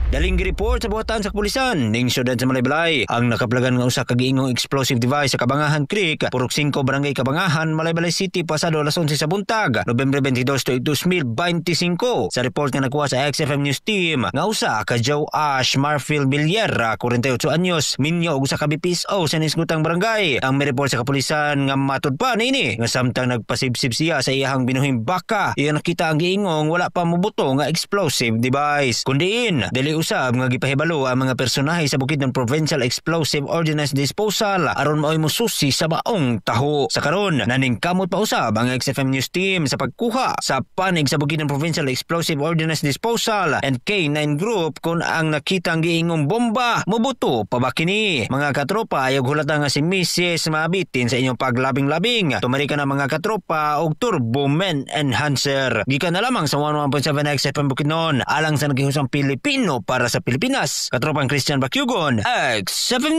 Daling gireport sa buhatan sa kapulisan ning syudad sa Malaybalay ang nakaplagan nga usa ka giingong explosive device sa Kabangahan Creek, Purok 5, Barangay Kabangahan, Malaybalay City pasado alas 11 sa buntag, Nobyembre 22, 2025. Sa report nga nakuha sa XFM News Team nga usa ka Joe Ash Marfield Villar, 48 anyos, minyo og usa ka BPSO sa nisgutang barangay. Ang may report sa kapulisan nga matud pa niini nga samtang nagpasibsib siya sa iyahang binuhing baka, iya nakita ang giingong wala pa mobuto nga explosive device. Kundiin dili usab nga gipahibalo ang mga personahe sa Bukidnon Provincial Explosive Ordnance Disposal aron maoy mosusi sa maong taho. Sa karon naningkamot pa usab ang XFM News Team sa pagkuha sa panig sa Bukidnon Provincial Explosive Ordnance Disposal and K9 Group kung ang nakitang giingong bomba mobuto pa ba kini. Mga katropa, ayog hulata nga si Mrs. mabitin sa inyong paglabing-labing. Tumari ka na mga katropa og Turbo Men Enhancer. Gikan na lamang sa 11.7 XFM Bukidnon alang sa nagihusang Pilipino para sa Pilipinas. Katropang Christian Bakyugon, XFM